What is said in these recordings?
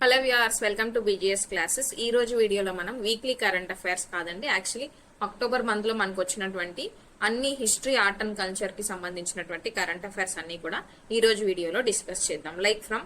Hello viewers, welcome to BGS classes. ఈ రోజు వీడియోలో మనం వీక్లీ కరెంట్ అఫైర్స్ కాదండి, యాక్చువల్లీ అక్టోబర్ మంత్ లో మనకు వచ్చినటువంటి అన్ని హిస్టరీ, ఆర్ట్ అండ్ కల్చర్ కి సంబంధించినటువంటి కరెంట్ అఫైర్స్ అన్ని కూడా ఈ రోజు వీడియోలో డిస్కస్ చేద్దాం. లైక్ ఫ్రమ్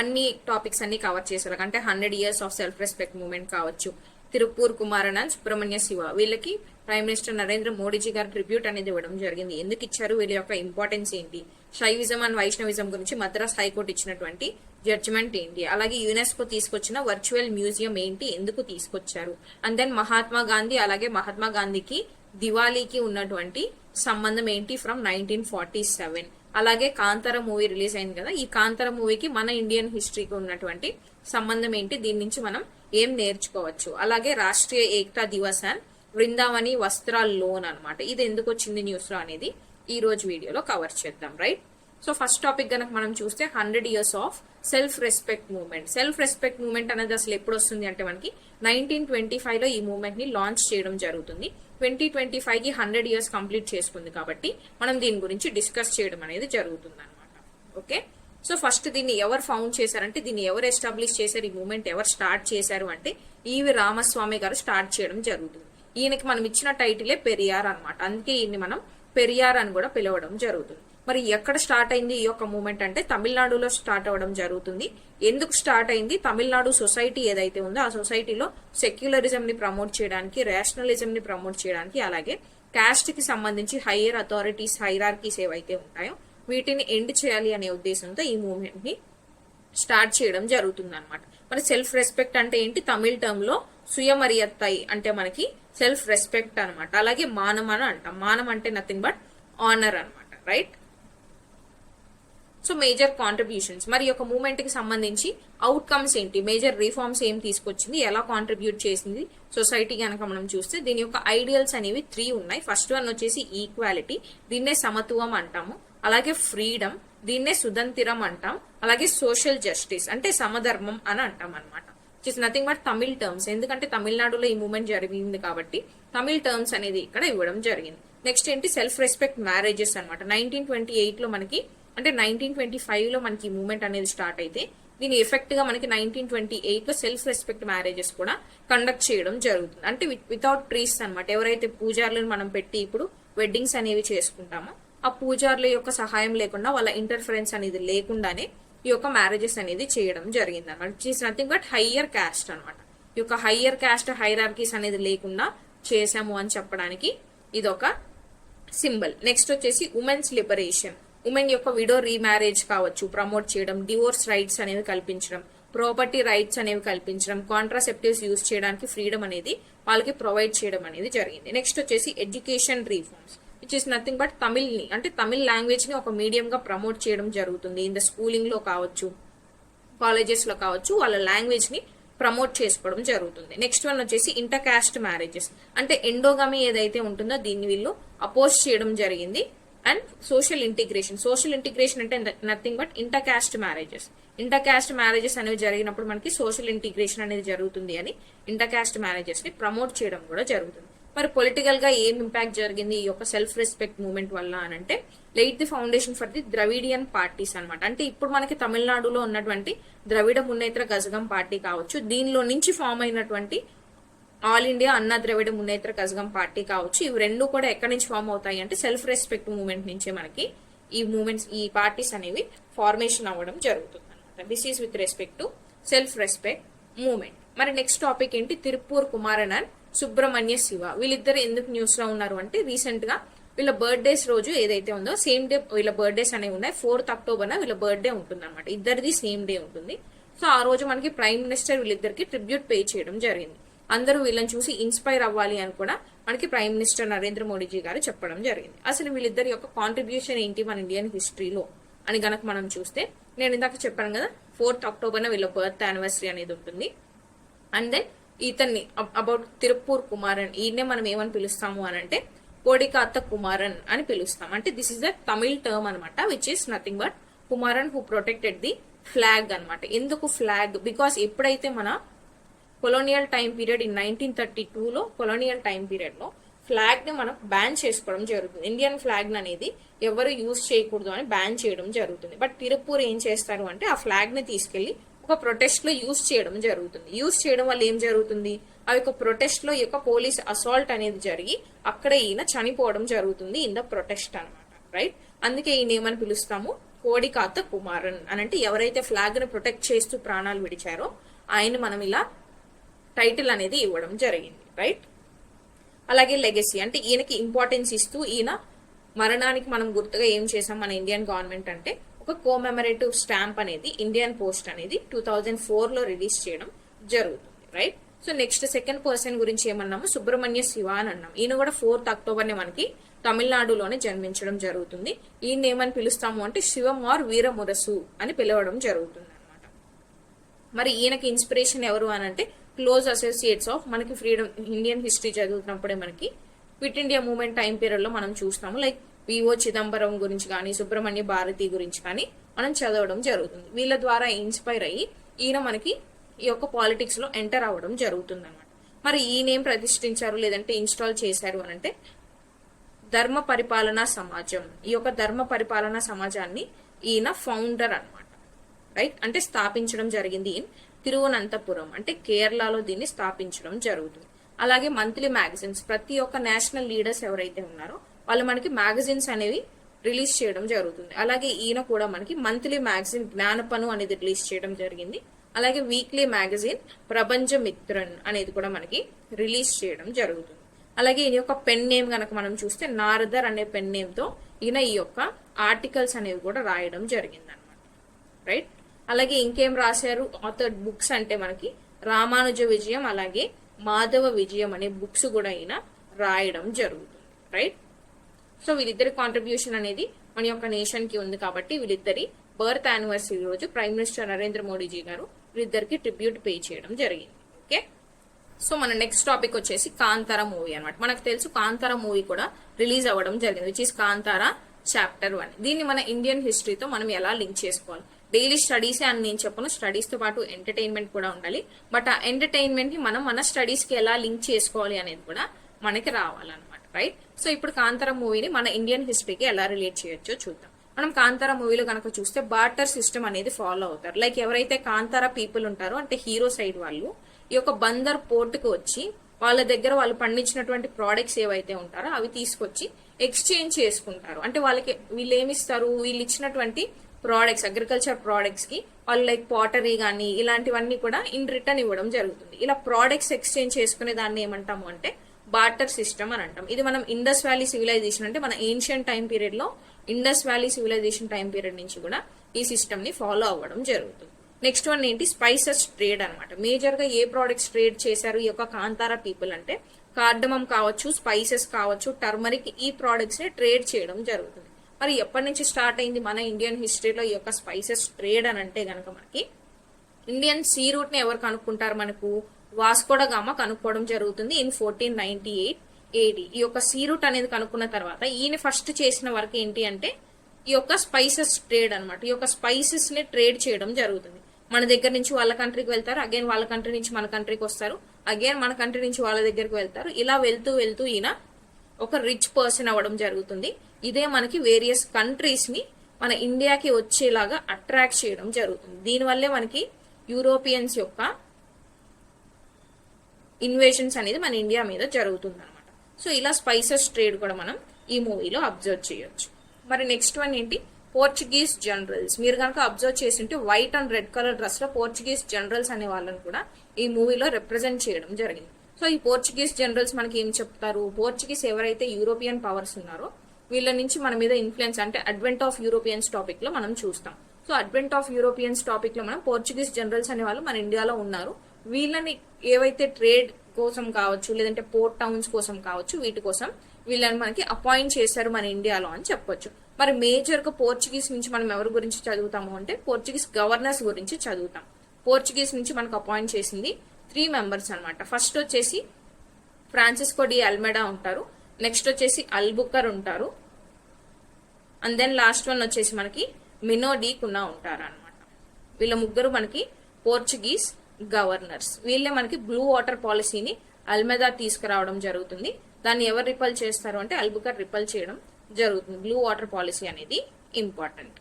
అన్ని టాపిక్స్ అన్ని కవర్ చేసేలాగా, అంటే 100 years of self respect movement కావచ్చు, తిరుపూర్ కుమారన్ అండ్ సుబ్రహ్మణ్య శివ, వీళ్ళకి ప్రైమ్ మినిస్టర్ నరేంద్ర మోడీజీ గారు ట్రిబ్యూట్ అనేది ఇవ్వడం జరిగింది. ఎందుకు ఇచ్చారు, వీళ్ళ యొక్క ఇంపార్టెన్స్ ఏంటి, శైవిజం అండ్ వైష్ణవిజం గురించి మద్రాస్ హైకోర్టు ఇచ్చినటువంటి జడ్జిమెంట్ ఏంటి, అలాగే యునెస్కో తీసుకొచ్చిన వర్చువల్ మ్యూజియం ఏంటి, ఎందుకు తీసుకొచ్చారు, అండ్ దెన్ మహాత్మా గాంధీ, అలాగే మహాత్మా గాంధీకి దివాళీకి ఉన్నటువంటి సంబంధం ఏంటి ఫ్రమ్ 1947, అలాగే కాంతార మూవీ రిలీజ్ అయింది కదా, ఈ కాంతార మూవీకి మన ఇండియన్ హిస్టరీకి ఉన్నటువంటి సంబంధం ఏంటి, దీని నుంచి మనం ఏం నేర్చుకోవచ్చు, అలాగే రాష్ట్రీయ ఏకతా దివస్ అండ్ బృందావని వస్త్రాల లోన్ అనమాట, ఇది ఎందుకు వచ్చింది న్యూస్ లో అనేది ఈ రోజు వీడియోలో కవర్ చేద్దాం. రైట్, సో ఫస్ట్ టాపిక్ గనక మనం చూస్తే 100 years of self respect movement. Self respect movement అనేది అసలు ఎప్పుడు వస్తుంది అంటే మనకి 1925 లో ఈ మూవ్మెంట్ ని లాంచ్ చేయడం జరుగుతుంది. 2025 కి 100 years కంప్లీట్ చేసుకుంది కాబట్టి మనం దీని గురించి డిస్కస్ చేయడం అనేది జరుగుతుంది అనమాట. ఓకే, సో ఫస్ట్ దీన్ని ఎవరు ఫౌండ్ చేశారంటే, దీన్ని ఎవరు ఎస్టాబ్లిష్ చేశారు, ఈ మూవ్మెంట్ ఎవరు స్టార్ట్ చేశారు అంటే ఈవి రామస్వామి గారు స్టార్ట్ చేయడం జరుగుతుంది. ఈయనకి మనం ఇచ్చిన టైటిలే పెరియార్ అనమాట, అందుకే ఈయన్ని మనం పెరియార్ అని కూడా పిలవడం జరుగుతుంది. మరి ఎక్కడ స్టార్ట్ అయింది ఈ యొక్క మూవ్మెంట్ అంటే తమిళనాడులో స్టార్ట్ అవ్వడం జరుగుతుంది. ఎందుకు స్టార్ట్ అయింది, తమిళనాడు సొసైటీ ఏదైతే ఉందో ఆ సొసైటీలో సెక్యులరిజం ని ప్రమోట్ చేయడానికి, రేషనలిజం ని ప్రమోట్ చేయడానికి, అలాగే కాస్ట్ కి సంబంధించి హయ్యర్ అథారిటీస్, హైరార్కీస్ ఏవైతే ఉంటాయో వీటిని ఎండ్ చేయాలి అనే ఉద్దేశంతో ఈ మూవ్మెంట్ ని స్టార్ట్ చేయడం జరుగుతుంది అనమాట. మరి సెల్ఫ్ రెస్పెక్ట్ అంటే ఏంటి, తమిళ టర్మ్ లో సుయమరియత్తై అంటే మనకి సెల్ఫ్ రెస్పెక్ట్ అనమాట. అలాగే మానం అని అంటాం, మానం అంటే నథింగ్ బట్ ఆనర్ అనమాట. రైట్, సో మేజర్ కాంట్రిబ్యూషన్స్, మరి యొక్క మూవ్మెంట్ కి సంబంధించి అవుట్కమ్స్ ఏంటి, మేజర్ రిఫార్మ్స్ ఏం తీసుకొచ్చింది, ఎలా కాంట్రిబ్యూట్ చేసింది సొసైటీ కనుక మనం చూస్తే దీని యొక్క ఐడియల్స్ అనేవి 3 ఉన్నాయి. ఫస్ట్ వన్ వచ్చేసి ఈక్వాలిటీ, దీన్నే సమత్వం అంటాము, అలాగే ఫ్రీడమ్, దీన్నే సుతంత్రం అంటాం, అలాగే సోషల్ జస్టిస్ అంటే సమధర్మం అని అంటాం అనమాట. It's nothing but Tamil terms, ఎందుకంటే తమిళనాడులో ఈ మూవ్మెంట్ జరిగింది కాబట్టి తమిళ్ టర్మ్స్ అనేది ఇక్కడ ఇవ్వడం జరిగింది. నెక్స్ట్ ఏంటి, సెల్ఫ్ రెస్పెక్ట్ మ్యారేజెస్ అనమాట. 1928 లో మనకి, అంటే 1925 లో మనకి ఈ మూవ్మెంట్ అనేది స్టార్ట్ అయితే దీని ఎఫెక్ట్ గా మనకి 1928 లో సెల్ఫ్ రెస్పెక్ట్ మ్యారేజెస్ కూడా కండక్ట్ చేయడం జరుగుతుంది. అంటే వితౌట్ ప్రీస్ట్ అనమాట, ఎవరైతే పూజారులను మనం పెట్టి ఇప్పుడు వెడ్డింగ్స్ అనేవి చేసుకుంటామో ఆ పూజారుల యొక్క సహాయం లేకుండా, వాళ్ళ ఇంటర్ఫరెన్స్ అనేది లేకుండానే ఈ యొక్క మ్యారేజెస్ అనేది చేయడం జరిగింది అనమాట. It's nothing but higher caste అనమాట. ఈ యొక్క హయ్యర్ క్యాస్ట్, హైరార్కీస్ అనేది లేకుండా చేసాము అని చెప్పడానికి ఇదొక సింబల్. నెక్స్ట్ వచ్చేసి ఉమెన్స్ లిబరేషన్, ఉమెన్ యొక్క విడో రీమ్యారేజ్ కావచ్చు ప్రమోట్ చేయడం, డివోర్స్ రైట్స్ అనేవి కల్పించడం, ప్రాపర్టీ రైట్స్ అనేవి కల్పించడం, కాంట్రాసెప్టివ్స్ యూజ్ చేయడానికి ఫ్రీడమ్ అనేది వాళ్ళకి ప్రొవైడ్ చేయడం అనేది జరిగింది. నెక్స్ట్ వచ్చేసి education reforms, which is nothing but తమిళ్ని, అంటే తమిళ్ లాంగ్వేజ్ ని ఒక మీడియం గా ప్రమోట్ చేయడం జరుగుతుంది. ఇన్ ద స్కూలింగ్ లో కావచ్చు, కాలేజెస్ లో కావచ్చు, వాళ్ళ లాంగ్వేజ్ ని ప్రమోట్ చేసుకోవడం జరుగుతుంది. నెక్స్ట్ వన్ వచ్చేసి ఇంటర్ కాస్ట్ మ్యారేజెస్, అంటే ఎండోగమీ ఏదైతే ఉంటుందో దీన్ని వీళ్ళు అపోజ్ చేయడం జరిగింది. And social integration, social integration అంటే nothing but inter caste marriages. Inter caste marriages అనేవి జరిగినప్పుడు మనకి సోషల్ ఇంటిగ్రేషన్ అనేది జరుగుతుంది అని ఇంటర్ కాస్ట్ మ్యారేజెస్ ని ప్రమోట్ చేయడం కూడా జరుగుతుంది. మరి పొలిటికల్ గా ఏం ఇంపాక్ట్ జరిగింది ఈ యొక్క సెల్ఫ్ రెస్పెక్ట్ మూవ్మెంట్ వల్ల అని అంటే, light the foundation for the Dravidian parties అనమాట. అంటే ఇప్పుడు మనకి తమిళనాడులో ఉన్నటువంటి ద్రవిడ మున్నేత్ర గజగం పార్టీ కావచ్చు, దీనిలో నుంచి ఫామ్ అయినటువంటి ఆల్ ఇండియా అన్నా ద్రవిడ మున్నేత్ర గజగం పార్టీ కావచ్చు, ఇవి రెండు కూడా ఎక్కడి నుంచి ఫామ్ అవుతాయి అంటే సెల్ఫ్ రెస్పెక్ట్ మూవ్మెంట్ నుంచే మనకి ఈ మూవ్మెంట్స్, ఈ పార్టీస్ అనేవి ఫార్మేషన్ అవ్వడం జరుగుతుంది అనమాట. This is with respect to self respect movement. మరి నెక్స్ట్ టాపిక్ ఏంటి, తిరుపూర్ కుమారన్ అండ్ సుబ్రహ్మణ్య శివ, వీళ్ళిద్దరు ఎందుకు న్యూస్ లో ఉన్నారు అంటే రీసెంట్ గా వీళ్ళ బర్త్డేస్ రోజు ఏదైతే ఉందో సేమ్ డే వీళ్ళ బర్త్డేస్ అనేవి ఉన్నాయి. 4th October వీళ్ళ బర్త్డే ఉంటుంది అనమాట, ఇద్దరిది సేమ్ డే ఉంటుంది. సో ఆ రోజు మనకి ప్రైమ్ మినిస్టర్ వీళ్ళిద్దరికి ట్రిబ్యూట్ పే చేయడం జరిగింది. అందరూ వీళ్ళని చూసి ఇన్స్పైర్ అవ్వాలి అని కూడా మనకి ప్రైమ్ మినిస్టర్ నరేంద్ర మోడీజీ గారు చెప్పడం జరిగింది. అసలు వీళ్ళిద్దరి యొక్క కాంట్రిబ్యూషన్ ఏంటి మన ఇండియన్ హిస్టరీలో అని గనక మనం చూస్తే, నేను ఇందాక చెప్పాను కదా 4th October వీళ్ళ బర్త్ యానివర్సరీ అనేది ఉంటుంది. అండ్ దెన్ ఇతన్ని అబౌట్ తిరుపూర్ కుమారన్, ఈయన్నే మనం ఏమని పిలుస్తాము అని అంటే కోడికాత కుమారన్ అని పిలుస్తాం. అంటే this is the Tamil term అనమాట, which is nothing but Kumaran who protected the flag అనమాట. ఎందుకు ఫ్లాగ్, బికాస్ ఎప్పుడైతే మన కొలోనియల్ టైం పీరియడ్ ఇన్ 1932 లో కొలోనియల్ టైం పీరియడ్ లో ఫ్లాగ్ ని మనం బ్యాన్ చేసుకోవడం జరుగుతుంది. ఇండియన్ ఫ్లాగ్ అనేది ఎవరు యూజ్ చేయకూడదు అని బ్యాన్ చేయడం జరుగుతుంది. బట్ తిరుపూర్ ఏం చేస్తారు అంటే ఆ ఫ్లాగ్ ని తీసుకెళ్లి ఒక ప్రొటెస్ట్ లో యూజ్ చేయడం జరుగుతుంది. యూజ్ చేయడం వల్ల ఏం జరుగుతుంది, ఆ యొక్క ప్రొటెస్ట్ లో యొక్క పోలీస్ అసాల్ట్ అనేది జరిగి అక్కడే ఈయన చనిపోవడం జరుగుతుంది ఇన్ ద ప్రొటెస్ట్ అనమాట. రైట్, అందుకే ఈయన ఏమని పిలుస్తాము, కోడికాత కుమారన్ అని. అంటే ఎవరైతే ఫ్లాగ్ ను ప్రొటెక్ట్ చేస్తూ ప్రాణాలు విడిచారో ఆయన మనం ఇలా టైటిల్ అనేది ఇవ్వడం జరిగింది. రైట్, అలాగే లెగసీ అంటే ఈయనకి ఇంపార్టెన్స్ ఇస్తూ ఈయన మరణానికి మనం గుర్తుగా ఏం చేసాం మన ఇండియన్ గవర్నమెంట్ అంటే ఒక కోమెమరేటివ్ స్టాంప్ అనేది ఇండియన్ పోస్ట్ అనేది 2004 లో రిలీజ్ చేయడం జరుగుతుంది. Right, so next second person గురించి ఏమన్నాము, సుబ్రహ్మణ్య శివ అని అన్నాం. ఈయన కూడా 4th అక్టోబర్ ని మనకి తమిళనాడులోనే జన్మించడం జరుగుతుంది. ఈయన ఏమని పిలుస్తాము అంటే శివం ఆర్ వీరమురసు అని పిలవడం జరుగుతుంది అనమాట. మరి ఈయనకి ఇన్స్పిరేషన్ ఎవరు అని అంటే క్లోజ్ అసోసియేట్స్ ఆఫ్ మనకి ఫ్రీడమ్ ఇండియన్ హిస్టరీ చదువుతున్నప్పుడే మనకి quit India movement time period లో మనం చూస్తాము. లైక్ విఓ చిదంబరం గురించి కానీ సుబ్రహ్మణ్య భారతి గురించి కానీ మనం చదవడం జరుగుతుంది. వీళ్ళ ద్వారా ఇన్స్పైర్ అయ్యి ఈయన మనకి ఈ యొక్క పాలిటిక్స్ లో ఎంటర్ అవ్వడం జరుగుతుంది అనమాట. మరి ఈయనేం ప్రతిష్ఠించారు లేదంటే ఇన్స్టాల్ చేశారు అని అంటే ధర్మ పరిపాలనా సమాజం. ఈ యొక్క ధర్మ పరిపాలనా సమాజాన్ని ఈయన ఫౌండర్ అనమాట. రైట్, అంటే స్థాపించడం జరిగింది ఇన్ తిరువనంతపురం అంటే కేరళలో దీన్ని స్థాపించడం జరుగుతుంది. అలాగే మంత్లీ మ్యాగజైన్స్, ప్రతి ఒక్క నేషనల్ లీడర్స్ ఎవరైతే ఉన్నారో వాళ్ళు మనకి మ్యాగజైన్స్ అనేవి రిలీజ్ చేయడం జరుగుతుంది. అలాగే ఈయన కూడా మనకి మంత్లీ మ్యాగజైన్ జ్ఞానపను అనేది రిలీజ్ చేయడం జరిగింది. అలాగే వీక్లీ మ్యాగజైన్ ప్రపంచ మిత్రన్ అనేది కూడా మనకి రిలీజ్ చేయడం జరుగుతుంది. అలాగే ఈయన యొక్క పెన్ నేమ్ కనుక మనం చూస్తే నారదర్ అనే పెన్ నేమ్ తో ఈయన ఈ యొక్క ఆర్టికల్స్ అనేవి కూడా రాయడం జరిగింది అనమాట. రైట్, అలాగే ఇంకేం రాశారు ఆథర్ బుక్స్ అంటే మనకి రామానుజ విజయం అలాగే మాధవ విజయం అనే బుక్స్ కూడా ఈయన రాయడం జరుగుతుంది. రైట్, సో వీళ్ళిద్దరి కాంట్రిబ్యూషన్ అనేది మన యొక్క నేషన్ కి ఉంది కాబట్టి వీళ్ళిద్దరి బర్త్ యానివర్సరీ రోజు ప్రైమ్ మినిస్టర్ నరేంద్ర మోడీజీ గారు వీళ్ళిద్దరికి ట్రిబ్యూట్ పే చేయడం జరిగింది. ఓకే, సో మన నెక్స్ట్ టాపిక్ వచ్చేసి కాంతారా మూవీ అనమాట. మనకు తెలుసు కాంతారా మూవీ కూడా రిలీజ్ అవ్వడం జరిగింది, విచ్ ఇస్ కాంతారా చాప్టర్ 1. దీన్ని మన ఇండియన్ హిస్టరీతో మనం ఎలా లింక్ చేసుకోవాలి, డైలీ స్టడీస్ అని నేను చెప్పను, స్టడీస్ తో పాటు ఎంటర్టైన్మెంట్ కూడా ఉండాలి. బట్ ఆ ఎంటర్టైన్మెంట్ ని మనం మన స్టడీస్ కి ఎలా లింక్ చేసుకోవాలి అనేది కూడా మనకి రావాలన్నమాట. రైట్, సో ఇప్పుడు కాంతారా మూవీని మన ఇండియన్ హిస్టరీకి ఎలా రిలేట్ చేయొచ్చో చూద్దాం. మనం కాంతారా మూవీలో కనుక చూస్తే బార్టర్ సిస్టమ్ అనేది ఫాలో అవుతారు. లైక్ ఎవరైతే కాంతారా పీపుల్ ఉంటారో అంటే హీరో సైడ్ వాళ్ళు ఈ యొక్క బందర్ పోర్టుకు వచ్చి వాళ్ళ దగ్గర వాళ్ళు పండించినటువంటి ప్రోడక్ట్స్ ఏవైతే ఉంటారో అవి తీసుకొచ్చి ఎక్స్చేంజ్ చేసుకుంటారు. అంటే వాళ్ళకి వీళ్ళు ఏమిస్తారు, వీళ్ళు ఇచ్చినటువంటి ప్రోడక్ట్స్ అగ్రికల్చర్ ప్రోడక్ట్స్ కి వాళ్ళు లైక్ పాటరీ కానీ ఇలాంటివన్నీ కూడా ఇన్ రిటర్న్ ఇవ్వడం జరుగుతుంది. ఇలా ప్రోడక్ట్స్ ఎక్స్చేంజ్ చేసుకునే దాన్ని ఏమంటాము అంటే బార్టర్ సిస్టమ్ అని అంటాం. ఇది మనం ఇండస్ వ్యాలీ సివిలైజేషన్ అంటే మన ఏన్షియంట్ టైం పీరియడ్ లో Indus valley civilization time period నుంచి కూడా ఈ సిస్టమ్ ని ఫాలో అవ్వడం జరుగుతుంది. నెక్స్ట్ వన్ ఏంటి, స్పైసెస్ ట్రేడ్ అనమాట. మేజర్ గా ఏ ప్రోడక్ట్స్ ట్రేడ్ చేశారు ఈ యొక్క కాంతారా పీపుల్ అంటే కార్డమం కావచ్చు, స్పైసెస్ కావచ్చు, టర్మరిక్, ఈ ప్రోడక్ట్స్ ని ట్రేడ్ చేయడం జరుగుతుంది. మరి ఎప్పటి నుంచి స్టార్ట్ అయింది మన ఇండియన్ హిస్టరీలో ఈ యొక్క స్పైసెస్ ట్రేడ్ అని అంటే గనక మనకి ఇండియన్ సీ రూట్ ని ఎవరు కనుక్కుంటారు, మనకు వాస్కోడ గామా కనుక్కోవడం జరుగుతుంది ఇన్ 1498 AD. ఈ యొక్క సీ రూట్ అనేది కనుక్కున్న తర్వాత ఈయన ఫస్ట్ చేసిన వర్క్ ఏంటి అంటే ఈ యొక్క స్పైసెస్ ట్రేడ్ అనమాట. ఈ యొక్క స్పైసెస్ ని ట్రేడ్ చేయడం జరుగుతుంది. మన దగ్గర నుంచి వాళ్ళ కంట్రీకి వెళ్తారు, అగైన్ వాళ్ళ కంట్రీ నుంచి మన కంట్రీకి వస్తారు, అగైన్ మన కంట్రీ నుంచి వాళ్ళ దగ్గరికి వెళ్తారు. ఇలా వెళ్తూ వెళ్తూ ఈయన ఒక రిచ్ పర్సన్ అవ్వడం జరుగుతుంది. ఇదే మనకి వేరియస్ కంట్రీస్ ని మన ఇండియాకి వచ్చేలాగా అట్రాక్ట్ చేయడం జరుగుతుంది. దీనివల్లే మనకి యూరోపియన్స్ యొక్క ఇన్వేషన్స్ అనేది మన ఇండియా మీద జరుగుతుంది అనమాట. సో ఇలా స్పైసెస్ ట్రేడ్ కూడా మనం ఈ మూవీలో అబ్జర్వ్ చేయొచ్చు. మరి నెక్స్ట్ వన్ ఏంటి, పోర్చుగీస్ జనరల్స్. మీరు కనుక అబ్జర్వ్ చేసింటే white and red colour dress లో పోర్చుగీస్ జనరల్స్ అనే వాళ్ళని కూడా ఈ మూవీలో రిప్రజెంట్ చేయడం జరిగింది. సో ఈ పోర్చుగీస్ జనరల్స్ మనకి ఏం చెప్తారు, పోర్చుగీస్ ఎవరైతే యూరోపియన్ పవర్స్ ఉన్నారో వీళ్ళ నుంచి మన మీద ఇన్ఫ్లుయెన్స్ అంటే అడ్వెంట్ ఆఫ్ యూరోపియన్స్ టాపిక్ లో మనం చూస్తాం. So advent of Europeans topic లో మనం పోర్చుగీస్ జనరల్స్ అనే వాళ్ళు మన ఇండియాలో ఉన్నారు. వీళ్ళని ఏవైతే ట్రేడ్ కోసం కావచ్చు లేదంటే పోర్ట్ టౌన్స్ కోసం కావచ్చు వీటి కోసం వీళ్ళని మనకి అపాయింట్ చేశారు మన ఇండియాలో అని చెప్పొచ్చు. మరి మేజర్ గా పోర్చుగీస్ నుంచి మనం ఎవరి గురించి చదువుతాము అంటే పోర్చుగీస్ గవర్నర్స్ గురించి చదువుతాం. పోర్చుగీస్ నుంచి మనకు అపాయింట్ చేసింది 3 మెంబర్స్ అనమాట. ఫస్ట్ వచ్చేసి ఫ్రాన్సిస్కో డి అల్మెడా ఉంటారు, నెక్స్ట్ వచ్చేసి అల్బుకర్ ఉంటారు, అండ్ దెన్ లాస్ట్ వన్ వచ్చేసి మనకి మినో డి కున్నా ఉంటారు అనమాట. వీళ్ళ ముగ్గురు మనకి పోర్చుగీస్ గవర్నర్స్. వీళ్ళే మనకి బ్లూ వాటర్ పాలసీని అల్మెదా తీసుకురావడం జరుగుతుంది. దాన్ని ఎవరు రిపల్ చేస్తారు అంటే అల్బుకర్ రిపల్ చేయడం జరుగుతుంది. బ్లూ వాటర్ పాలసీ అనేది important,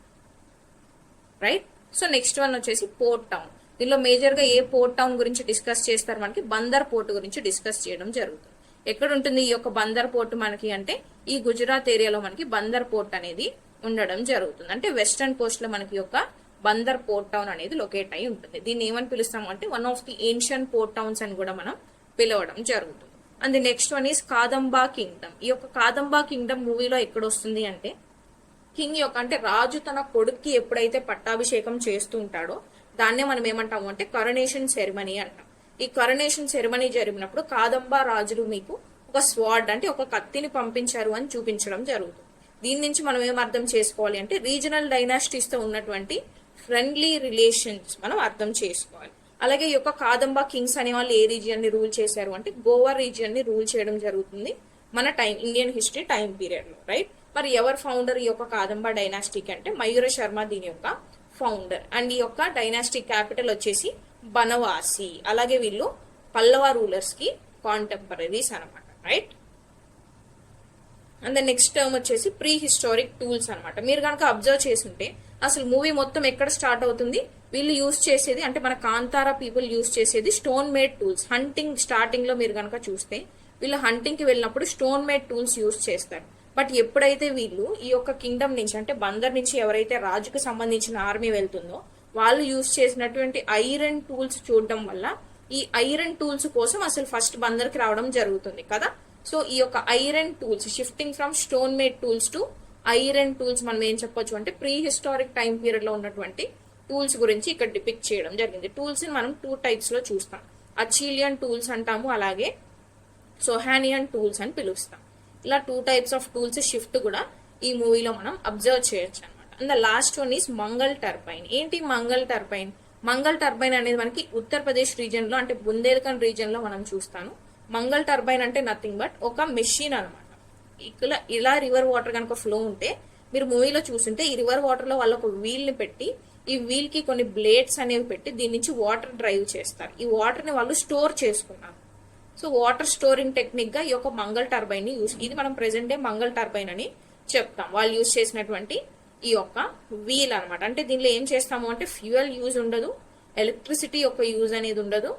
right. So next one వచ్చేసి పోర్ట్ టౌన్. దీనిలో మేజర్ గా ఏ పోర్ట్ టౌన్ గురించి డిస్కస్ చేస్తారు మనకి బందర్ పోర్ట్ గురించి డిస్కస్ చేయడం జరుగుతుంది. ఎక్కడ ఉంటుంది ఈ యొక్క బందర్ పోర్ట్ మనకి అంటే ఈ గుజరాత్ ఏరియాలో మనకి బందర్ పోర్ట్ అనేది ఉండడం జరుగుతుంది. అంటే వెస్టర్న్ కోస్ట్ లో మనకి యొక్క బందర్ పోర్ట్ టౌన్ అనేది లొకేట్ అయి ఉంటుంది. దీన్ని ఏమని పిలుస్తాము అంటే one of the ancient port towns అని కూడా మనం పిలవడం జరుగుతుంది. And the next one is Kadamba kingdom. ఈ యొక్క కాదంబా కింగ్డమ్ మూవీలో ఎక్కడ వస్తుంది అంటే కింగ్ యొక్క అంటే రాజు తన కొడుక్కి ఎప్పుడైతే పట్టాభిషేకం చేస్తూ ఉంటాడో దాన్నే మనం ఏమంటాము అంటే కరోనేషన్ సెరమనీ అంటాం. ఈ కరోనేషన్ సెరమనీ జరిగినప్పుడు కాదంబా రాజులు మీకు ఒక స్వార్డ్ అంటే ఒక కత్తిని పంపించారు అని చూపించడం జరుగుతుంది. దీని నుంచి మనం ఏం అర్థం చేసుకోవాలి అంటే రీజనల్ డైనాసిటీస్ తో ఉన్నటువంటి ఫ్రెండ్లీ రిలేషన్స్ మనం అర్థం చేసుకోవాలి. అలాగే ఈ యొక్క కాదంబా కింగ్స్ అనే వాళ్ళు ఏ రీజియన్ ని రూల్ చేశారు అంటే గోవా రీజియన్ ని రూల్ చేయడం జరుగుతుంది మన ఇండియన్ హిస్టరీ టైం పీరియడ్ లో, రైట్. మరి ఎవరు ఫౌండర్ ఈ యొక్క కాదంబా డైనాసిటీకి అంటే మయూర శర్మ దీని యొక్క ఫౌండర్. అండ్ ఈ యొక్క డైనాసిటీ క్యాపిటల్ వచ్చేసి బనవాసి. అలాగే వీళ్ళు పల్లవ రూలర్స్ కి కాంటెంపరీస్ అనమాట, రైట్. అండ్ నెక్స్ట్ టర్మ్ వచ్చేసి ప్రీ హిస్టారిక్ టూల్స్ అనమాట. మీరు కనుక అబ్జర్వ్ చేసుంటే అసలు మూవీ మొత్తం ఎక్కడ స్టార్ట్ అవుతుంది, వీళ్ళు యూజ్ చేసేది అంటే మన కాంతారా పీపుల్ యూజ్ చేసేది stone made tools. Hunting starting లో మీరు కనుక చూస్తే వీళ్ళు హంటింగ్ కి వెళ్ళినప్పుడు స్టోన్ మేడ్ టూల్స్ యూజ్ చేస్తారు. బట్ ఎప్పుడైతే వీళ్ళు ఈ యొక్క కింగ్డమ్ నుంచి అంటే బందర్ నుంచి ఎవరైతే రాజుకు సంబంధించిన ఆర్మీ వెళ్తుందో వాళ్ళు యూజ్ చేసినటువంటి ఐరన్ టూల్స్ చూడడం వల్ల ఈ ఐరన్ టూల్స్ కోసం అసలు ఫస్ట్ బందర్కి రావడం జరుగుతుంది కదా. సో ఈ యొక్క iron tools shifting from stone made tools to iron tools మనం ఏం చెప్పొచ్చు అంటే ప్రీ హిస్టారిక్ టైం పీరియడ్ లో ఉన్నటువంటి టూల్స్ గురించి ఇక్కడ డిపిక్ట్ చేయడం జరిగింది. టూల్స్ ని మనం 2 టైప్స్ లో చూస్తాం. అచీలియన్ టూల్స్ అంటాము, అలాగే సొహానియన్ టూల్స్ అని పిలుస్తాం. ఇలా 2 టైప్స్ ఆఫ్ టూల్స్ షిఫ్ట్ కూడా ఈ మూవీలో మనం అబ్జర్వ్ చేయొచ్చు అనమాట. And the last one is Mangal turbine. ఏంటి మంగల్ టర్బైన్? మంగల్ టర్బైన్ అనేది మనకి ఉత్తరప్రదేశ్ రీజియన్ లో అంటే బుందేల్ఖండ్ రీజియన్ లో మనం చూస్తాను. మంగల్ టర్బైన్ అంటే నథింగ్ బట్ ఒక మెషిన్ అనమాట. ఇలా రివర్ వాటర్ కనుక ఫ్లో ఉంటే మీరు మూవీలో చూస్తుంటే ఈ రివర్ వాటర్ లో వాళ్ళు ఒక వీల్ ని పెట్టి ఈ వీల్ కి కొన్ని బ్లేడ్స్ అనేవి పెట్టి దీని నుంచి వాటర్ డ్రైవ్ చేస్తారు. ఈ వాటర్ ని వాళ్ళు స్టోర్ చేసుకున్నారు. సో వాటర్ స్టోరింగ్ టెక్నిక్ గా ఈ యొక్క మంగల్ టర్బైన్ ని యూజ్, ఇది మనం ప్రెసెంట్ డే మంగల్ టర్బైన్ అని చెప్తాం. వాళ్ళు యూజ్ చేసినటువంటి ఈ యొక్క వీల్ అనమాట. అంటే దీనిలో ఏం చేస్తాము అంటే ఫ్యూయల్ యూజ్ ఉండదు, ఎలక్ట్రిసిటీ యొక్క యూజ్ అనేది ఉండదు,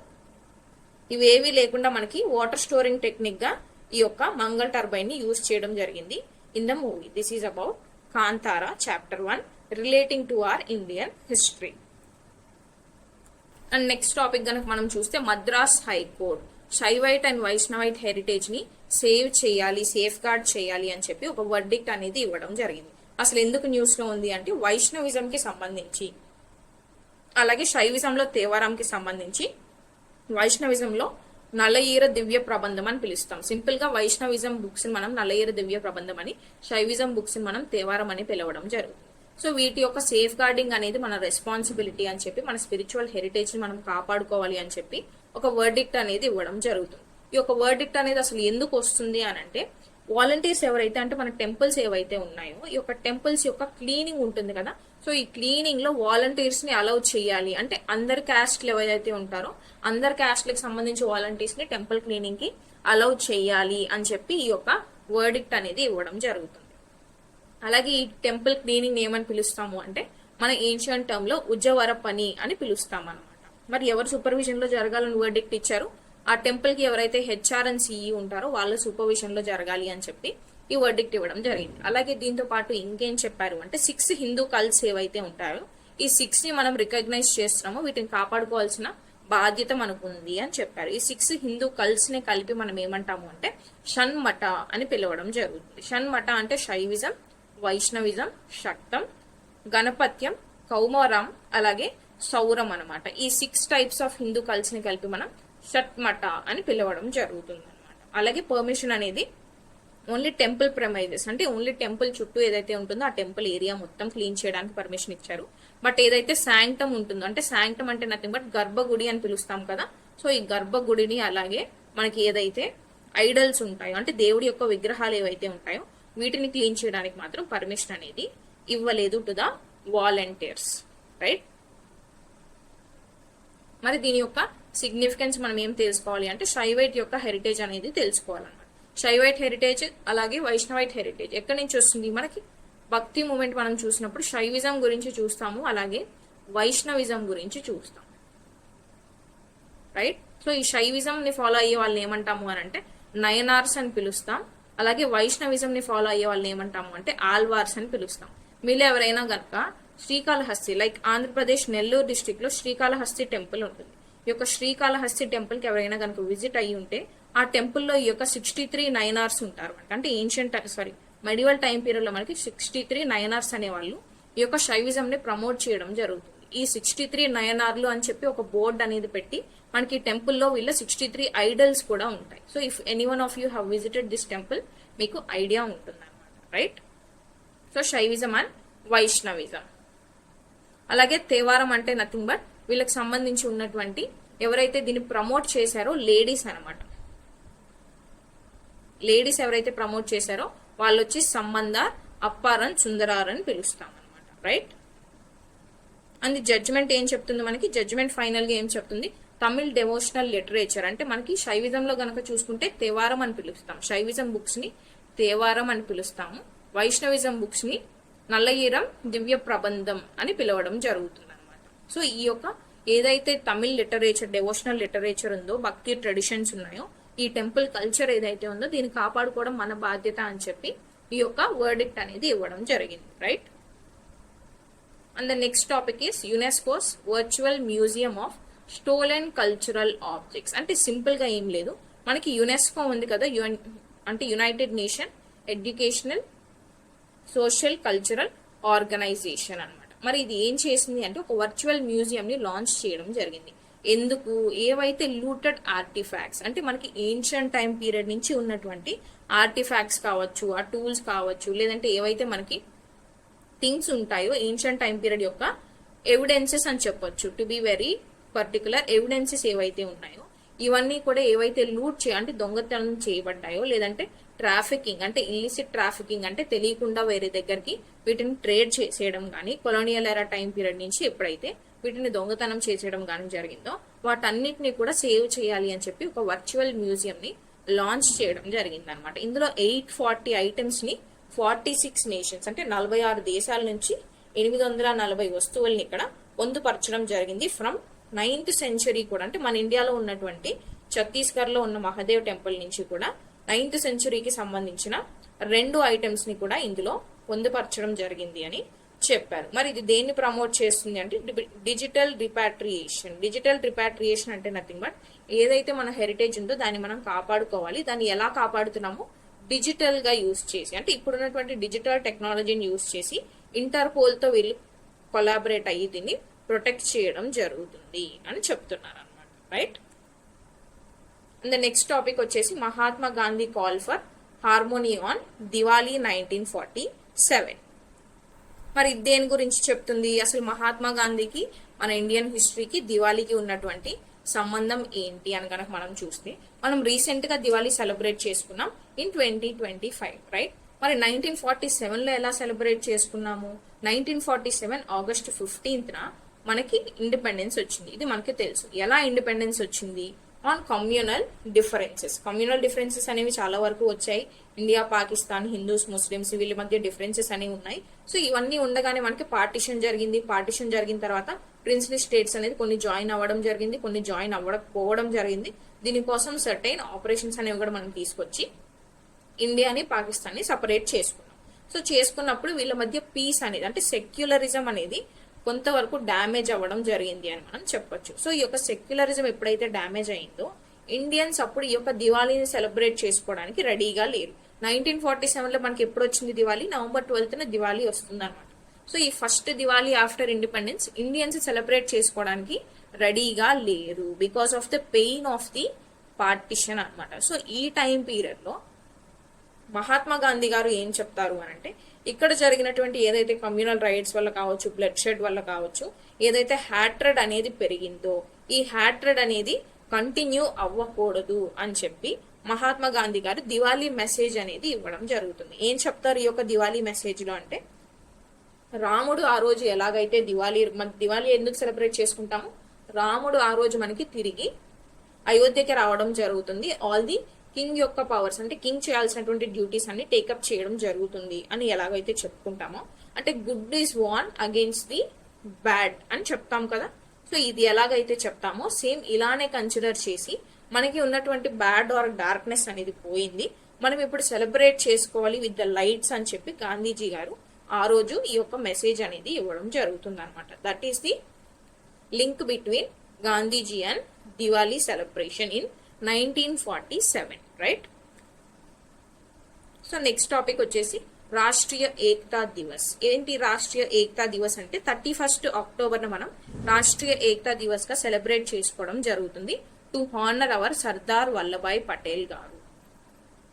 ఇవేవి లేకుండా మనకి వాటర్ స్టోరింగ్ టెక్నిక్ గా ఈ యొక్క మంగల్ టర్బైన్ ని యూజ్ చేయడం జరిగింది in the movie. This is about Kantara chapter 1 relating to our Indian history. And next topic కనుక మనం చూస్తే Madras high court శైవైట్ and Vaishnavite heritage ని సేవ్ చేయాలి, సేఫ్ గార్డ్ చేయాలి అని చెప్పి ఒక వర్డిక్ట్ అనేది ఇవ్వడం జరిగింది. అసలు ఎందుకు న్యూస్ లో ఉంది అంటే వైష్ణవిజం కి సంబంధించి, అలాగే శైవిజంలో తేవారంకి సంబంధించి, వైష్ణవిజంలో నలయీర దివ్య ప్రబంధం అని పిలుస్తాం. సింపుల్ గా వైష్ణవిజం బుక్స్ ని మనం నలయీర దివ్య ప్రబంధం అని, శైవిజం బుక్స్ ని మనం తేవారం అని పిలవడం జరుగుతుంది. సో వీటి యొక్క సేఫ్ గార్డింగ్ అనేది మన రెస్పాన్సిబిలిటీ అని చెప్పి, మన స్పిరిచువల్ హెరిటేజ్ ని మనం కాపాడుకోవాలి అని చెప్పి ఒక వర్డిక్ట్ అనేది ఇవ్వడం జరుగుతుంది. ఈ యొక్క వర్డిక్ట్ అనేది అసలు ఎందుకు వస్తుంది అని అంటే వాలంటీర్స్ ఎవరైతే అంటే మన టెంపుల్స్ ఏవైతే ఉన్నాయో ఈ యొక్క టెంపుల్స్ యొక్క క్లీనింగ్ ఉంటుంది కదా. సో ఈ క్లీనింగ్ లో వాలంటీర్స్ ని అలౌ చేయాలి అంటే అందరి క్యాస్ట్లు ఎవరైతే ఉంటారో అందరి క్యాస్ట్లకు సంబంధించి వాలంటీర్స్ ని టెంపుల్ క్లీనింగ్ కి అలౌ చేయాలి అని చెప్పి ఈ యొక్క వర్డిక్ట్ అనేది ఇవ్వడం జరుగుతుంది. అలాగే ఈ టెంపుల్ క్లీనింగ్ ఏమని పిలుస్తాము అంటే మన ఏన్షియంట్ టర్మ్ లో ఉజ్జవర పని అని పిలుస్తాం అనమాట. మరి ఎవరు సూపర్విజన్ లో జరగాలని వర్డిక్ట్ ఇచ్చారు? ఆ టెంపుల్ కి ఎవరైతే హెచ్ఆర్ అండ్ సిఈ ఉంటారో వాళ్ళ సూపర్విజన్ లో జరగాలి అని చెప్పి ఈ వర్డిక్ట్ ఇవ్వడం జరిగింది. అలాగే దీంతో పాటు ఇంకేం చెప్పారు అంటే 6 హిందూ కల్ట్స్ ఏవైతే ఉంటాయో ఈ 6 ని మనం రికగ్నైజ్ చేస్తున్నామో వీటిని కాపాడుకోవాల్సిన బాధ్యత మనకు ఉంది అని చెప్పారు. ఈ 6 హిందూ కల్ట్స్ ని కలిపి మనం ఏమంటాము అంటే షణ్మఠ అని పిలవడం జరుగుతుంది. షణ్మఠ అంటే శైవిజం, వైష్ణవిజం, శక్తం, గణపత్యం, కౌమరం, అలాగే సౌరం అనమాట. ఈ 6 టైప్స్ ఆఫ్ హిందూ కల్ట్స్ ని కలిపి మనం షట్మఠ అని పిలవడం జరుగుతుంది అనమాట. అలాగే పర్మిషన్ అనేది ఓన్లీ టెంపుల్ ప్రెమైజెస్ అంటే ఓన్లీ టెంపుల్ చుట్టూ ఏదైతే ఉంటుందో ఆ టెంపుల్ ఏరియా మొత్తం క్లీన్ చేయడానికి పర్మిషన్ ఇచ్చారు. బట్ ఏదైతే శాంక్టమ్ ఉంటుందో అంటే శాంక్టమ్ అంటే నథింగ్ బట్ గర్భగుడి అని పిలుస్తాం కదా. సో ఈ గర్భగుడిని అలాగే మనకి ఏదైతే ఐడల్స్ ఉంటాయో అంటే దేవుడి యొక్క విగ్రహాలు ఏవైతే ఉంటాయో వీటిని క్లీన్ చేయడానికి మాత్రం పర్మిషన్ అనేది ఇవ్వలేదు టు ద వాలంటీర్స్, రైట్. మరి దీని యొక్క సిగ్నిఫికెన్స్ మనం ఏం తెలుసుకోవాలి అంటే శైవైట్ యొక్క హెరిటేజ్ అనేది తెలుసుకోవాలన్నమాట. శైవైట్ హెరిటేజ్ అలాగే వైష్ణవైట్ హెరిటేజ్ ఎక్కడి నుంచి వస్తుంది? మనకి భక్తి మూమెంట్ మనం చూసినప్పుడు శైవిజం గురించి చూస్తాము, అలాగే వైష్ణవిజం గురించి చూస్తాం. రైట్. సో ఈ శైవిజం ని ఫాలో అయ్యే వాళ్ళని ఏమంటాము అని అంటే నయనార్స్ అని పిలుస్తాం. అలాగే వైష్ణవిజం ని ఫాలో అయ్యే వాళ్ళని ఏమంటాము అంటే ఆల్వార్స్ అని పిలుస్తాం. మీలో ఎవరైనా గనక శ్రీకాళహస్తి, లైక్ ఆంధ్రప్రదేశ్ నెల్లూరు డిస్ట్రిక్ట్ లో శ్రీకాళహస్తి టెంపుల్ ఉంటుంది. ఈ యొక్క శ్రీకాళహస్తి టెంపుల్ కి ఎవరైనా కనుక విజిట్ అయ్యి ఉంటే ఆ టెంపుల్లో ఈ యొక్క 63 నయనార్స్ ఉంటారు. అంటే ఏన్షియంట్ మెడివల్ టైం పీరియడ్ లో మనకి 63 నయనార్స్ అనేవాళ్ళు ఈ యొక్క శైవిజం ని ప్రమోట్ చేయడం జరుగుతుంది. ఈ 63 నయనార్లు అని చెప్పి ఒక బోర్డు అనేది పెట్టి మనకి టెంపుల్లో వీళ్ళ 63 ఐడల్స్ కూడా ఉంటాయి. So if any one of you have visited this temple మీకు ఐడియా ఉంటుంది అనమాట. Right. So Shaivism and Vaishnavism. అలాగే తేవారం అంటే నథింగ్ బట్ వీళ్ళకి సంబంధించి ఉన్నటువంటి ఎవరైతే దీన్ని ప్రమోట్ చేశారో లేడీస్ అనమాట. లేడీస్ ఎవరైతే ప్రమోట్ చేశారో వాళ్ళు వచ్చి సంబంధార్, అప్పారన్, సుందరార్ అని పిలుస్తాం అనమాట. రైట్. అండ్ జడ్జ్మెంట్ ఏం చెప్తుంది మనకి? జడ్జ్మెంట్ ఫైనల్ గా ఏం చెప్తుంది? తమిళ్ డెవోషనల్ లిటరేచర్ అంటే మనకి శైవిజంలో గనక చూసుకుంటే తేవారం అని పిలుస్తాం. శైవిజం బుక్స్ ని తేవారం అని పిలుస్తాము. వైష్ణవిజం బుక్స్ ని నల్లయీరం దివ్య ప్రబంధం అని పిలవడం జరుగుతుంది అనమాట. సో ఈ యొక్క ఏదైతే తమిళ్ లిటరేచర్, డెవోషనల్ లిటరేచర్ ఉందో, భక్తి ట్రెడిషన్స్ ఉన్నాయో, ఈ టెంపుల్ కల్చర్ ఏదైతే ఉందో దీన్ని కాపాడుకోవడం మన బాధ్యత అని చెప్పి ఈ యొక్క వర్డిక్ట్ అనేది ఇవ్వడం జరిగింది. Right. And the next topic is UNESCO's virtual museum of stolen cultural objects. అంటే సింపుల్ గా ఏం లేదు, మనకి యునెస్కో ఉంది కదా, అంటే united nation educational social cultural organization అన్నమాట. మరి ఇది ఏం చేసింది అంటే ఒక వర్చువల్ మ్యూజియం ని లాంచ్ చేయడం జరిగింది. ఎందుకు? ఏవైతే లూటెడ్ ఆర్టిఫాక్ట్స్ అంటే మనకి ఏన్షియంట్ టైం పీరియడ్ నుంచి ఉన్నటువంటి ఆర్టిఫాక్ట్స్ కావచ్చు, ఆ టూల్స్ కావచ్చు, లేదంటే ఏవైతే మనకి థింగ్స్ ఉంటాయో ఏన్షియంట్ టైం పీరియడ్ యొక్క ఎవిడెన్సెస్ అని చెప్పొచ్చు. To be very particular, evidences ఏవైతే ఉన్నాయో ఇవన్నీ కూడా ఏవైతే అంటే దొంగతనం చేయబడ్డాయో, లేదంటే ట్రాఫికింగ్ అంటే ఇల్లిసిట్ ట్రాఫికింగ్ అంటే తెలియకుండా వేరే దగ్గరికి వీటిని ట్రేడ్ చేసేయడం కానీ, కొలోనియల్ ఎరా టైం పీరియడ్ నుంచి ఎప్పుడైతే వీటిని దొంగతనం చేసేయడం కానీ జరిగిందో వాటన్నిటిని కూడా సేవ్ చేయాలి అని చెప్పి ఒక వర్చువల్ మ్యూజియం ని లాంచ్ చేయడం జరిగింది అనమాట. ఇందులో 840 ఐటమ్స్ ని 46 నేషన్స్ అంటే 46 దేశాల నుంచి 840 వస్తువుల్ని ఇక్కడ పొందుపరచడం జరిగింది. ఫ్రమ్ 9th సెంచరీ కూడా, అంటే మన ఇండియాలో ఉన్నటువంటి ఛత్తీస్గఢ్ లో ఉన్న మహాదేవ్ టెంపుల్ నుంచి కూడా 9th సెంచరీకి సంబంధించిన 2 ఐటమ్స్ ని కూడా ఇందులో పొందుపరచడం జరిగింది అని చెప్పారు. మరి ఇది దేన్ని ప్రమోట్ చేస్తుంది అంటే డిజిటల్ రిపాట్రియేషన్. డిజిటల్ రిపాట్రియేషన్ అంటే నథింగ్ బట్ ఏదైతే మన హెరిటేజ్ ఉందో దాన్ని మనం కాపాడుకోవాలి. దాన్ని ఎలా కాపాడుతున్నామో డిజిటల్ గా యూజ్ చేసి, అంటే ఇప్పుడున్నటువంటి డిజిటల్ టెక్నాలజీని యూజ్ చేసి ఇంటర్పోల్ తో వీళ్ళు కొలాబరేట్ అయ్యి దీన్ని ప్రొటెక్ట్ చేయడం జరుగుతుంది అని చెప్తున్నారు అనమాట. రైట్. ద నెక్స్ట్ టాపిక్ వచ్చేసి Mahatma Gandhi call for harmony on Diwali 1947. మరి దేని గురించి చెప్తుంది? అసలు మహాత్మా గాంధీకి మన ఇండియన్ హిస్టరీకి దివాళీకి ఉన్నటువంటి సంబంధం ఏంటి అని కనుక మనం చూస్తే, మనం రీసెంట్ గా దివాళీ సెలబ్రేట్ చేసుకున్నాం ఇన్ 2025. రైట్. మరి 1947 లో ఎలా సెలబ్రేట్ చేసుకున్నాము? 1947 ఆగస్ట్ 15th మనకి ఇండిపెండెన్స్ వచ్చింది. ఇది మనకి తెలుసు. ఎలా ఇండిపెండెన్స్ వచ్చింది? On communal differences. Communal differences అనేవి చాలా వరకు వచ్చాయి. ఇండియా, పాకిస్తాన్, హిందూస్, ముస్లిమ్స్ వీళ్ళ మధ్య డిఫరెన్సెస్ అనేవి ఉన్నాయి. సో ఇవన్నీ ఉండగానే మనకి పార్టిషన్ జరిగింది. పార్టిషన్ జరిగిన తర్వాత ప్రిన్స్లీ స్టేట్స్ అనేది కొన్ని జాయిన్ అవ్వడం జరిగింది, కొన్ని జాయిన్ అవ్వకపోవడం జరిగింది. దీనికోసం సర్టైన్ ఆపరేషన్స్ అనేవి కూడా మనం తీసుకొచ్చి ఇండియాని, పాకిస్తాన్ ని సపరేట్ చేసుకున్నాం. సో చేసుకున్నప్పుడు వీళ్ళ మధ్య పీస్ అనేది, అంటే సెక్యులరిజం అనేది కొంతవరకు డ్యామేజ్ అవ్వడం జరిగింది అని మనం చెప్పొచ్చు. సో ఈ యొక్క సెక్యులరిజం ఎప్పుడైతే డ్యామేజ్ అయిందో ఇండియన్స్ అప్పుడు ఈ యొక్క దివాళీని సెలబ్రేట్ చేసుకోవడానికి రెడీగా లేరు. 1947 లో మనకి ఎప్పుడు వచ్చింది దివాళీ? November 12th దివాళీ వస్తుంది అనమాట. సో ఈ first Diwali after independence Indians celebrate చేసుకోవడానికి రెడీగా లేరు because of the pain of the partition అనమాట. సో ఈ టైం పీరియడ్ లో మహాత్మా గాంధీ గారు ఏం చెప్తారు అని అంటే, ఇక్కడ జరిగినటువంటి ఏదైతే కమ్యూనల్ రైట్స్ వల్ల కావచ్చు, బ్లడ్ షెడ్ వల్ల కావచ్చు, ఏదైతే హ్యాట్రెడ్ అనేది పెరిగిందో ఈ హ్యాట్రెడ్ అనేది కంటిన్యూ అవ్వకూడదు అని చెప్పి మహాత్మా గాంధీ గారు దివాళీ మెసేజ్ అనేది ఇవ్వడం జరుగుతుంది. ఏం చెప్తారు ఈ యొక్క దివాళీ మెసేజ్ లో అంటే, రాముడు ఆ రోజు ఎలాగైతే దివాళీ ఎందుకు సెలబ్రేట్ చేసుకుంటాము? రాముడు ఆ రోజు మనకి తిరిగి అయోధ్యకి రావడం జరుగుతుంది. ఆల్ ది కింగ్ యొక్క పవర్స్, అంటే కింగ్ చేయాల్సినటువంటి డ్యూటీస్ అన్ని టేకప్ చేయడం జరుగుతుంది అని ఎలాగైతే చెప్పుకుంటామో, అంటే good is won against the bad అని చెప్తాం కదా. సో ఇది ఎలాగైతే చెప్తామో సేమ్ ఇలానే కన్సిడర్ చేసి మనకి ఉన్నటువంటి బ్యాడ్ ఆర్ డార్క్నెస్ అనేది పోయింది, మనం ఇప్పుడు సెలబ్రేట్ చేసుకోవాలి విత్ ద లైట్స్ అని చెప్పి గాంధీజీ గారు ఆ రోజు ఈ యొక్క మెసేజ్ అనేది ఇవ్వడం జరుగుతుంది అనమాట. That is the link between Gandhiji and Diwali celebration in 1947, right. So next topic వచ్చేసి రాష్ట్రీయ ఏకతా దివస్. ఏంటి రాష్ట్రీయ ఏకతా దివస్ అంటే 31 అక్టోబర్ మనం రాష్ట్రీయ ఏకతా దివస్ గా సెలబ్రేట్ చేసుకోవడం జరుగుతుంది to honour our Sardar Vallabhbhai Patel గారు.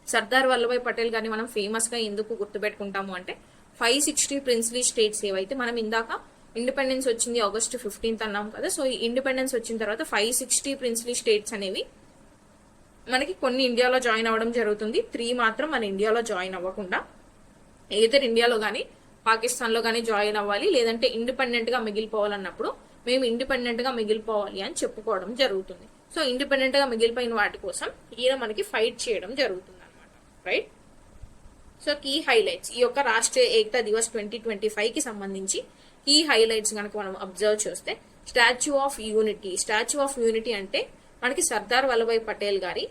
సర్దార్ వల్లభాయ్ పటేల్ గారిని మనం ఫేమస్ గా ఎందుకు గుర్తుపెట్టుకుంటాము అంటే 560 ప్రిన్స్లీ స్టేట్స్ ఏవైతే మనం ఇందాక ఇండిపెండెన్స్ వచ్చింది ఆగస్టు 15 అన్నాం కదా. సో ఈ ఇండిపెండెన్స్ వచ్చిన తర్వాత 560 ప్రిన్స్లీ స్టేట్స్ అనేవి మనకి కొన్ని ఇండియాలో జాయిన్ అవ్వడం జరుగుతుంది, 3 మాత్రం మన ఇండియాలో జాయిన్ అవ్వకుండా ఏదర్ ఇండియాలో కానీ పాకిస్తాన్ లో కానీ జాయిన్ అవ్వాలి, లేదంటే ఇండిపెండెంట్ గా మిగిలిపోవాలన్నప్పుడు మేము ఇండిపెండెంట్ గా మిగిలిపోవాలి అని చెప్పుకోవడం జరుగుతుంది. సో ఇండిపెండెంట్ గా మిగిలిపోయిన వాటి కోసం ఈయన మనకి ఫైట్ చేయడం జరుగుతుంది అనమాట, రైట్. సో కీ హైలైట్స్ ఈ యొక్క రాష్ట్రీయ ఏకతా దివస్ 2025 కి సంబంధించి కీ హైలైట్స్ కనుక మనం అబ్జర్వ్ చేస్తే statue of unity. Statue of unity అంటే మనకి సర్దార్ వల్లభాయ్ పటేల్ గారి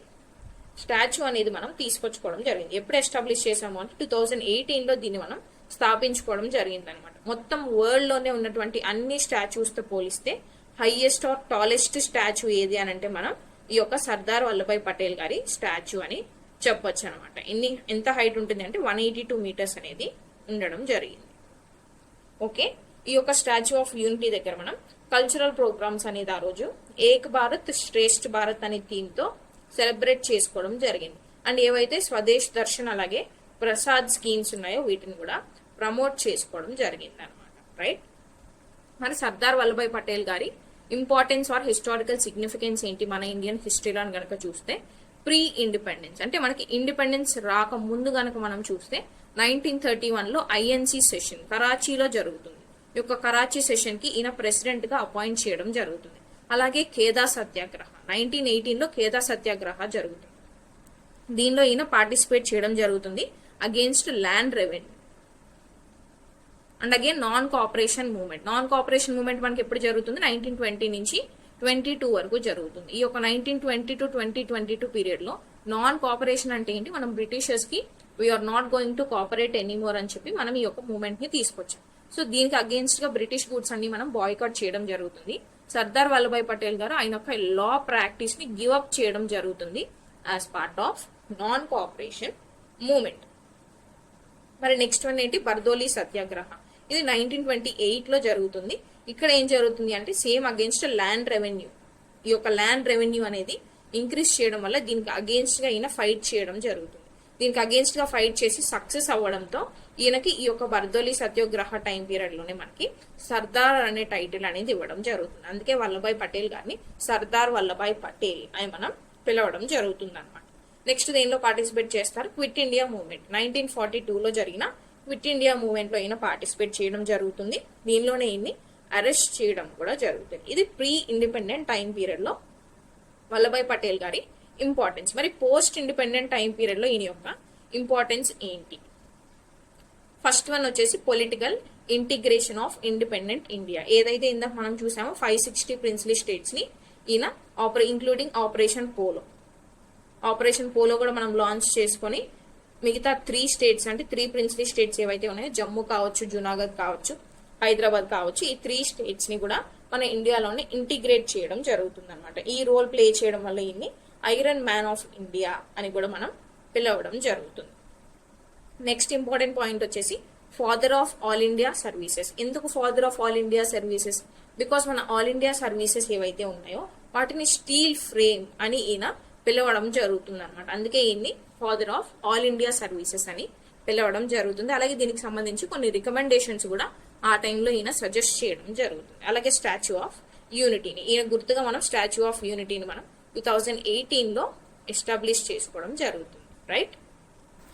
స్టాచ్యూ అనేది మనం తీసుకొచ్చుకోవడం జరిగింది. ఎప్పుడు ఎస్టాబ్లిష్ చేసాము అంటే 2018 లో దీన్ని మనం స్థాపించుకోవడం జరిగింది అనమాట. మొత్తం వరల్డ్ లోనే ఉన్నటువంటి అన్ని స్టాచ్యూస్ తో పోలిస్తే హైయెస్ట్ ఆర్ టాలెస్ట్ స్టాచ్యూ ఏది అని అంటే మనం ఈ యొక్క సర్దార్ వల్లభాయ్ పటేల్ గారి స్టాచ్యూ అని చెప్పొచ్చు అనమాట. ఎంత హైట్ ఉంటుంది అంటే 182 మీటర్స్ అనేది ఉండడం జరిగింది. ఓకే, ఈ యొక్క స్టాచ్యూ ఆఫ్ యూనిటీ దగ్గర మనం కల్చరల్ ప్రోగ్రామ్స్ అనేది ఆ రోజు ఏక్ భారత్ శ్రేష్ఠ భారత్ అనే థీమ్ తో సెలబ్రేట్ చేసుకోవడం జరిగింది. అండ్ ఏవైతే స్వదేశ్ దర్శన్ అలాగే ప్రసాద్ స్కీమ్స్ ఉన్నాయో వీటిని కూడా ప్రమోట్ చేసుకోవడం జరిగింది అనమాట, రైట్. మరి సర్దార్ వల్లభాయ్ పటేల్ గారి ఇంపార్టెన్స్ ఆర్ హిస్టారికల్ సిగ్నిఫికెన్స్ ఏంటి మన ఇండియన్ హిస్టరీలో గనక చూస్తే, ప్రీ ఇండిపెండెన్స్ అంటే మనకి ఇండిపెండెన్స్ రాక ముందు గనక మనం చూస్తే 1931 లో ఐఎన్సి సెషన్ కరాచీలో జరుగుతుంది. ఈ యొక్క కరాచీ సెషన్ కి ఈయన ప్రెసిడెంట్ గా అపాయింట్ చేయడం జరుగుతుంది. అలాగే ఖేదా సత్యాగ్రహ 1918 లో ఖేదా సత్యాగ్రహ జరుగుతుంది. దీనిలో ఈయన పార్టిసిపేట్ చేయడం జరుగుతుంది against land revenue. And again non cooperation movement. Non cooperation movement మనకి ఎప్పుడు జరుగుతుంది 1920 నుంచి 22 వరకు జరుగుతుంది. ఈ యొక్క 1920 టు 2022 పీరియడ్ లో నాన్ కోఆపరేషన్ అంటే ఏంటి, మనం బ్రిటిషర్స్ కి we are not going to cooperate anymore అని చెప్పి మనం ఈ యొక్క మూవ్మెంట్ ని తీసుకొచ్చాం. సో దీనికి అగేన్స్ట్ గా బ్రిటిష్ గూడ్స్ అన్ని మనం బాయ్కాట్ చేయడం జరుగుతుంది. సర్దార్ వల్లభాయ్ పటేల్ గారు ఆయన యొక్క లా ప్రాక్టీస్ ని గివ్ అప్ చేయడం జరుగుతుంది as part of non cooperation movement. మరి నెక్స్ట్ వన్ ఏంటి, బర్దోలీ సత్యాగ్రహ. ఇది 1928 లో జరుగుతుంది. ఇక్కడ ఏం జరుగుతుంది అంటే సేమ్ అగేన్స్ట్ ల్యాండ్ రెవెన్యూ. ఈ యొక్క ల్యాండ్ రెవెన్యూ అనేది ఇంక్రీజ్ చేయడం వల్ల దీనికి అగేన్స్ట్ గా ఈయన ఫైట్ చేయడం జరుగుతుంది. దీనికి అగేన్స్ట్ గా ఫైట్ చేసి సక్సెస్ అవ్వడంతో ఈయనకి ఈ యొక్క బర్దోలీ సత్యాగ్రహ టైం పీరియడ్ లోనే మనకి సర్దార్ అనే టైటిల్ అనేది ఇవ్వడం జరుగుతుంది. అందుకే వల్లభాయ్ పటేల్ గారిని సర్దార్ వల్లభాయ్ పటేల్ అని మనం పిలవడం జరుగుతుంది అనమాట. నెక్స్ట్ దేనిలో పార్టిసిపేట్ చేస్తారు, క్విట్ ఇండియా మూవ్మెంట్. 1942 లో జరిగిన క్విట్ ఇండియా మూవ్మెంట్ లో ఈయన పార్టిసిపేట్ చేయడం జరుగుతుంది. దీనిలోనే ఈయన్ని అరెస్ట్ చేయడం కూడా జరుగుతుంది. ఇది ప్రీ ఇండిపెండెంట్ టైం పీరియడ్ లో వల్లభాయ్ పటేల్ గారి ఇంపార్టెన్స్. మరి పోస్ట్ ఇండిపెండెంట్ టైం పీరియడ్ లో ఈయన యొక్క ఇంపార్టెన్స్ ఏంటి? ఫస్ట్ వన్ వచ్చేసి political integration of independent India. ఏదైతే ఇందాక మనం చూసామో 560 ప్రిన్స్లీ స్టేట్స్ ని ఈయన ఇంక్లూడింగ్ ఆపరేషన్ పోలో కూడా మనం లాంచ్ చేసుకొని మిగతా 3 స్టేట్స్ అంటే 3 ప్రిన్స్లీ స్టేట్స్ ఏవైతే ఉన్నాయో జమ్మూ కావచ్చు, జునాగఢ్ కావచ్చు, హైదరాబాద్ కావచ్చు, ఈ 3 స్టేట్స్ ని కూడా మన ఇండియాలోనే ఇంటిగ్రేట్ చేయడం జరుగుతుంది అనమాట. ఈ రోల్ ప్లే చేయడం వల్ల ఈయన్ని ఐరన్ మ్యాన్ ఆఫ్ ఇండియా అని కూడా మనం పిలవడం జరుగుతుంది. నెక్స్ట్ ఇంపార్టెంట్ పాయింట్ వచ్చేసి father of all India services. ఎందుకు father of all India services? Because మన ఆల్ ఇండియా సర్వీసెస్ ఏవైతే ఉన్నాయో వాటిని స్టీల్ ఫ్రేమ్ అని ఈయన పిలవడం జరుగుతుంది అనమాట. అందుకే ఈయన్ని father of all India services అని పిలవడం జరుగుతుంది. అలాగే దీనికి సంబంధించి కొన్ని రికమెండేషన్స్ కూడా ఆ టైంలో ఈయన సజెస్ట్ చేయడం జరుగుతుంది. అలాగే స్టాచ్యూ ఆఫ్ యూనిటీని ఈయన గుర్తుగా మనం స్టాచ్యూ ఆఫ్ యూనిటీని మనం 2018 లో ఎస్టాబ్లిష్ చేసుకోవడం జరుగుతుంది, right.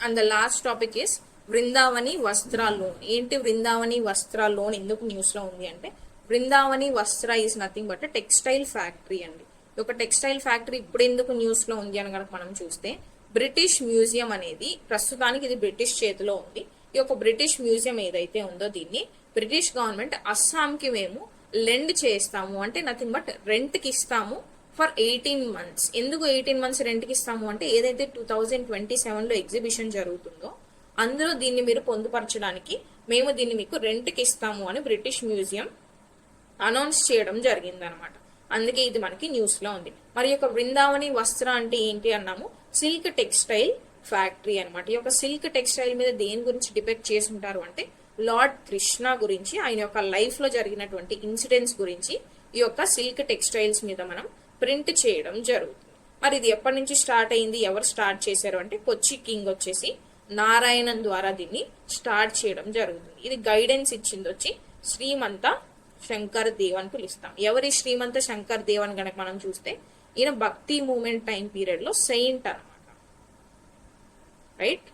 And the last topic is Brindavani వస్త్ర లోన్. ఏంటి బృందావని వస్త్ర లోన్ ఎందుకు న్యూస్ లో ఉంది అంటే, బృందావని వస్త్ర is nothing but textile factory అండి. ఒక టెక్స్టైల్ ఫ్యాక్టరీ ఇప్పుడు ఎందుకు న్యూస్ లో ఉంది అని కనుక మనం చూస్తే, బ్రిటిష్ మ్యూజియం అనేది ప్రస్తుతానికి ఇది బ్రిటిష్ చేతిలో ఉంది. ఈ యొక్క బ్రిటిష్ మ్యూజియం ఏదైతే ఉందో దీన్ని బ్రిటిష్ గవర్నమెంట్ అస్సాంకి మేము లెండ్ చేస్తాము అంటే నథింగ్ బట్ రెంట్కి ఇస్తాము ఫర్ 18 months. ఎందుకు 18 months రెంట్కి ఇస్తాము అంటే ఏదైతే 2027లో ఎగ్జిబిషన్ జరుగుతుందో అందులో దీన్ని మీరు పొందుపరచడానికి మేము దీన్ని మీకు రెంట్కి ఇస్తాము అని బ్రిటిష్ మ్యూజియం అనౌన్స్ చేయడం జరిగింది అనమాట. అందుకే ఇది మనకి న్యూస్ లో ఉంది. మరి యొక్క బృందావని వస్త్ర అంటే ఏంటి అన్నాము, సిల్క్ టెక్స్టైల్ ఫ్యాక్టరీ అనమాట. ఈ యొక్క సిల్క్ టెక్స్టైల్ మీద దేని గురించి డిపెక్ట్ చేసి ఉంటారు అంటే లార్డ్ కృష్ణ గురించి, ఆయన యొక్క లైఫ్ లో జరిగినటువంటి ఇన్సిడెంట్స్ గురించి ఈ యొక్క సిల్క్ టెక్స్టైల్స్ మీద మనం ప్రింట్ చేయడం జరుగుతుంది. మరి ఇది ఎప్పటి నుంచి స్టార్ట్ అయింది, ఎవరు స్టార్ట్ చేశారు అంటే కొచ్చి కింగ్ వచ్చేసి నారాయణన్ ద్వారా దీన్ని స్టార్ట్ చేయడం జరుగుతుంది. ఇది గైడెన్స్ ఇచ్చింది వచ్చి శ్రీమంత శంకర్ దేవ్ అని పిలుస్తాం. ఎవరి శ్రీమంత శంకర్ దేవ్ అని కనుక మనం చూస్తే ఈయన భక్తి మూమెంట్ టైం పీరియడ్ లో సెయింట్ అనమాట, రైట్.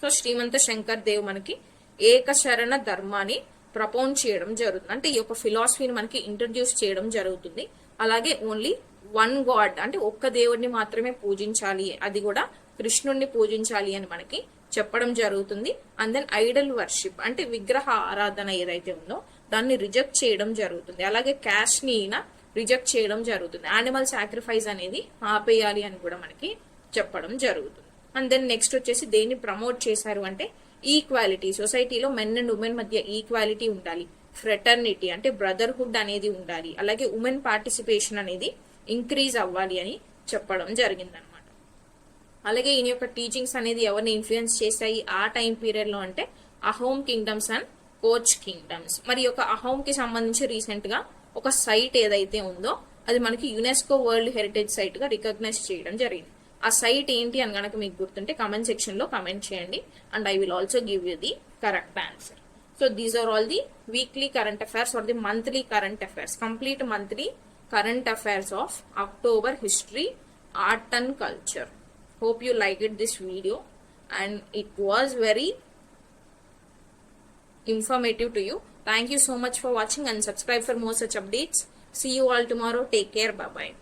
సో శ్రీమంత శంకర్ దేవ్ మనకి ఏకశరణ ధర్మాన్ని ప్రపోజ్ చేయడం జరుగుతుంది. అంటే ఈ యొక్క ఫిలాసఫీని మనకి ఇంట్రడ్యూస్ చేయడం జరుగుతుంది. అలాగే ఓన్లీ వన్ గాడ్ అంటే ఒక్క దేవుడిని మాత్రమే పూజించాలి, అది కూడా కృష్ణుడిని పూజించాలి అని మనకి చెప్పడం జరుగుతుంది. అండ్ దెన్ ఐడల్ వర్షిప్ అంటే విగ్రహ ఆరాధన ఏదైతే ఉందో దాన్ని రిజెక్ట్ చేయడం జరుగుతుంది. అలాగే క్యాష్ ని రిజెక్ట్ చేయడం జరుగుతుంది. యానిమల్ సాక్రిఫైస్ అనేది ఆపేయాలి అని కూడా మనకి చెప్పడం జరుగుతుంది. అండ్ దెన్ నెక్స్ట్ వచ్చేసి దేన్ని ప్రమోట్ చేశారు అంటే ఈక్వాలిటీ. సొసైటీలో మెన్ అండ్ ఉమెన్ మధ్య ఈక్వాలిటీ ఉండాలి, ఫ్రెటర్నిటీ అంటే బ్రదర్హుడ్ అనేది ఉండాలి, అలాగే ఉమెన్ పార్టిసిపేషన్ అనేది ఇంక్రీజ్ అవ్వాలి అని చెప్పడం జరిగింది. అలాగే ఈయన యొక్క టీచింగ్స్ అనేది ఎవరిని ఇన్ఫ్లుయెన్స్ చేశాయి ఆ టైం పీరియడ్ లో అంటే Ahom kingdoms and coach kingdoms. మరి యొక్క అహోమ్ కి సంబంధించి రీసెంట్ గా ఒక సైట్ ఏదైతే ఉందో అది మనకి యునెస్కో వరల్డ్ హెరిటేజ్ సైట్ గా రికగ్నైజ్ చేయడం జరిగింది. ఆ సైట్ ఏంటి అని కనుక మీకు గుర్తుంటే కమెంట్ సెక్షన్ లో కమెంట్ చేయండి and I will also give you the correct answer. So these are all the weekly current affairs or the monthly current affairs, complete monthly current affairs of October history, art and culture. Hope you liked this video and it was very informative to you. Thank you so much for watching and subscribe for more such updates. See you all tomorrow. Take care. Bye bye.